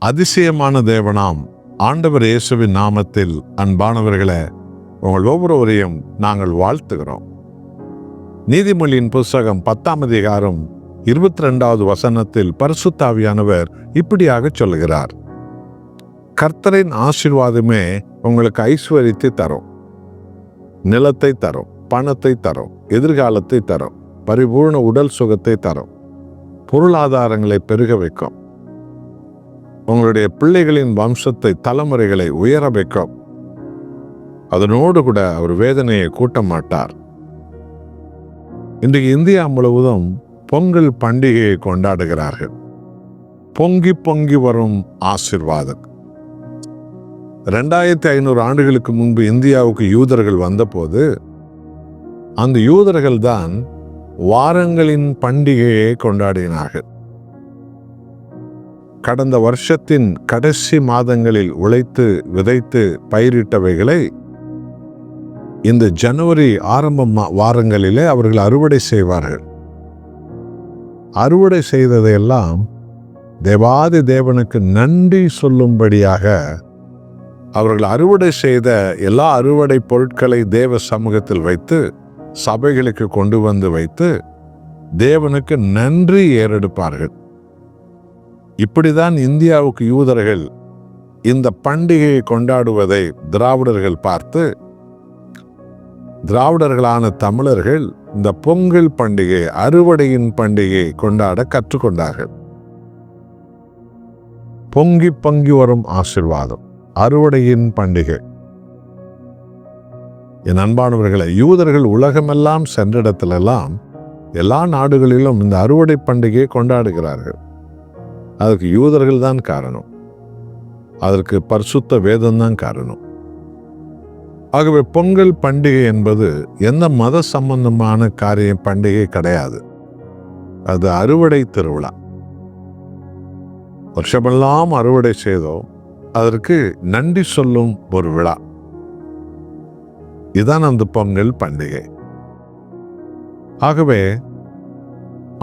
அதிசயமான தேவனாம் ஆண்டவர் இயேசுவின் நாமத்தில் அன்பானவர்களே, உங்கள் ஒவ்வொருவரையும் நாங்கள் வாழ்த்துகிறோம். நீதிமொழியின் புஸ்தகம் 10ஆம் அதிகாரம் 22வது வசனத்தில் பரிசுத்த ஆவியானவர் இப்படியாக சொல்கிறார்: கர்த்தரின் ஆசீர்வாதமே உங்களுக்கு ஐஸ்வரியத்தை தரும், நிலத்தை தரும், பணத்தை தரும், எதிர்காலத்தை தரும், பரிபூர்ண உடல் சுகத்தை தரும், பொருளாதாரங்களை பெருக வைக்கும், உங்களுடைய பிள்ளைகளின் வம்சத்தை தலைமுறைகளை உயர வைக்கும். அதனோடு கூட அவர் வேதனையை கூட்ட மாட்டார். இன்றைக்கு இந்தியா முழுவதும் பொங்கல் பண்டிகையை கொண்டாடுகிறார்கள். பொங்கி பொங்கி வரும் ஆசீர்வாதம். 2500 ஆண்டுகளுக்கு முன்பு இந்தியாவுக்கு யூதர்கள் வந்தபோது அந்த யூதர்கள் தான் வாரங்களின் பண்டிகையை கொண்டாடினார்கள். கடந்த வருஷத்தின் கடைசி மாதங்களில் உழைத்து விதைத்து பயிரிட்டவைகளை இந்த ஜனவரி ஆரம்ப வாரங்களிலே அவர்கள் அறுவடை செய்வார்கள். அறுவடை செய்ததையெல்லாம் தேவாதி தேவனுக்கு நன்றி சொல்லும்படியாக அவர்கள் அறுவடை செய்த எல்லா அறுவடை பொருட்களை தேவ சமூகத்தில் வைத்து சபைகளுக்கு கொண்டு வந்து வைத்து தேவனுக்கு நன்றி ஏறெடுப்பார்கள். இப்படிதான் இந்தியாவுக்கு யூதர்கள் இந்த பண்டிகையை கொண்டாடுவதை திராவிடர்கள் பார்த்து, திராவிடர்களான தமிழர்கள் இந்த பொங்கல் பண்டிகை, அறுவடையின் பண்டிகையை கொண்டாட கற்றுக்கொண்டார்கள். பொங்கி பொங்கி வரும் ஆசீர்வாதம், அறுவடையின் பண்டிகை. என் அன்பானவர்களை, யூதர்கள் உலகமெல்லாம் சென்ற இடத்திலெல்லாம் எல்லா நாடுகளிலும் இந்த அறுவடை பண்டிகையை கொண்டாடுகிறார்கள். அதற்கு யூதர்கள் தான் காரணம், அதற்கு பரிசுத்த வேதம் தான் காரணம். ஆகவே பொங்கல் பண்டிகை என்பது எந்த மத சம்பந்தமான பண்டிகை கிடையாது. அது அறுவடை திருவிழா. வருஷமெல்லாம் அறுவடை செய்தோம், அதற்கு நன்றி சொல்லும் ஒரு விழா. இதுதான் அந்த பொங்கல் பண்டிகை. ஆகவே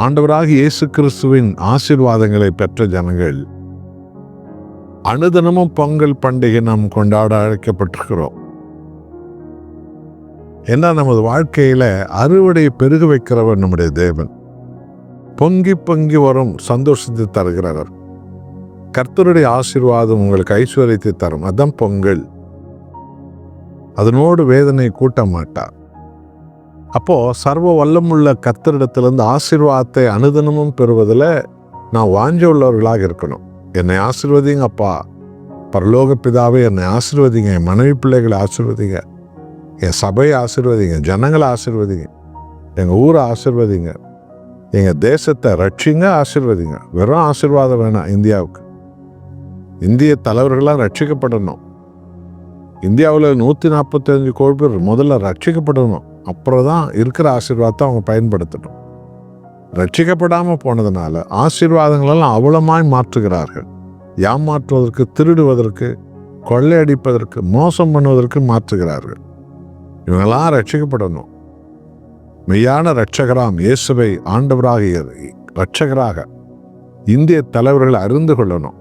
ஆண்டவராக இயேசு கிறிஸ்துவின் ஆசீர்வாதங்களை பெற்ற ஜனங்கள் அனுதினமும் பொங்கல் பண்டிகை நாம் கொண்டாட அழைக்கப்பட்டிருக்கிறோம். ஏன்னா நமது வாழ்க்கையில அறுவடை பெருக வைக்கிறவர் நம்முடைய தேவன். பொங்கி பொங்கி வரும் சந்தோஷத்தை தருகிறவர். கர்த்தருடைய ஆசீர்வாதம் உங்களுக்கு ஐஸ்வர்யத்தை தரும். அதான் பொங்கல். அதனோடு வேதனை கூட்ட மாட்டார். அப்போ சர்வ வல்லமுள்ள கர்த்தரிடத்திலிருந்து ஆசீர்வாதத்தை அனுதினமும் பெறுவதில் நான் வாஞ்ச உள்ளவர்களாக இருக்கணும். என்னை ஆசீர்வதிங்க அப்பா, பரலோக பிதாவே என்னை ஆசீர்வதிங்க, என் மனைவி பிள்ளைகளை ஆசீர்வதிங்க, என் சபையை ஆசீர்வதிங்க, ஜனங்களை ஆசீர்வதிங்க, எங்கள் ஊரை ஆசீர்வதிங்க, எங்கள் தேசத்தை ரட்சிங்க, ஆசீர்வதிங்க. வெறும் ஆசீர்வாதம் வேணாம். இந்தியாவுக்கு இந்திய தலைவர்களாக ரட்சிக்கப்படணும். இந்தியாவில் 145 கோடி பேர் முதல்ல ரட்சிக்கப்படணும். அப்புறம் தான் இருக்கிற ஆசீர்வாதத்தை அவங்க பயன்படுத்தணும். ரட்சிக்கப்படாமல் போனதுனால ஆசீர்வாதங்களெல்லாம் அவலமாய் மாற்றுகிறார்கள். ஏமாற்றுவதற்கு, திருடுவதற்கு, கொள்ளையடிப்பதற்கு, மோசம் பண்ணுவதற்கு மாற்றுகிறார்கள். இவங்கெல்லாம் ரட்சிக்கப்படணும். மெய்யான இரட்சகராம் இயேசுவை ஆண்டவராக இரட்சகராக இந்திய தலைவர்கள் அறிந்து கொள்ளணும்.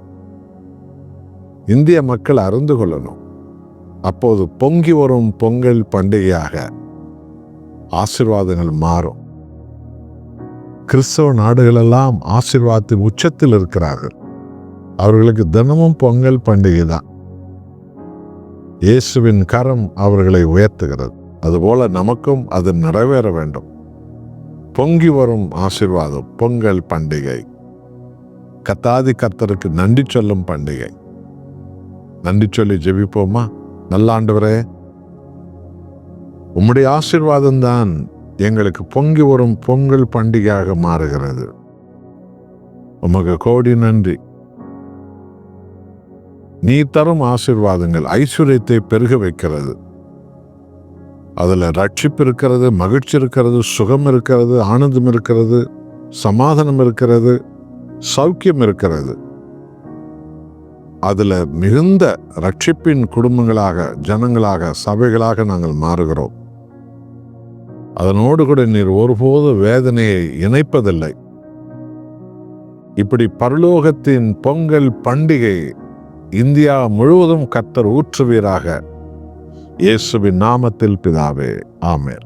இந்திய மக்கள் அறிந்து கொள்ளணும். அப்போது பொங்கி வரும் பொங்கல் பண்டிகையாக ஆசீர்வாதங்கள் மாறும். கிறிஸ்தவ நாடுகளெல்லாம் ஆசீர்வாதத்தின் உச்சத்தில் இருக்கிறார்கள். அவர்களுக்கு தினமும் பொங்கல் பண்டிகை தான். இயேசுவின் கரம் அவர்களை உயர்த்துகிறது. அதுபோல நமக்கும் அது நிறைவேற வேண்டும். பொங்கி வரும் ஆசீர்வாதம், பொங்கல் பண்டிகை, கர்த்தாதி கர்த்தருக்கு நன்றி சொல்லும் பண்டிகை. நன்றி சொல்லி ஜெபிப்போமா? நல்ல ஆண்டவரே, உம்முடைய ஆசீர்வாதம் தான் எங்களுக்கு பொங்கி வரும் பொங்கல் பண்டிகையாக மாறுகிறது. உமக்கு கோடி நன்றி. நீ தரும் ஆசீர்வாதங்கள் ஐஸ்வர்யத்தை பெருக வைக்கிறது. அதுல ரட்சிப்பு இருக்கிறது, மகிழ்ச்சி இருக்கிறது, சுகம் இருக்கிறது, ஆனந்தம் இருக்கிறது, சமாதானம் இருக்கிறது, சௌக்கியம் இருக்கிறது. அதுல மிகுந்த ரட்சிப்பின் குடும்பங்களாக, ஜனங்களாக, சபைகளாக நாங்கள் மாறுகிறோம். அதனோடு கூட நீர் ஒருபோது வேதனையை இணைப்பதில்லை. இப்படி பரலோகத்தின் பொங்கல் பண்டிகை இந்தியா முழுவதும் கர்த்தர் ஊற்றுவீராக. இயேசுவின் நாமத்தில் பிதாவே, ஆமென்.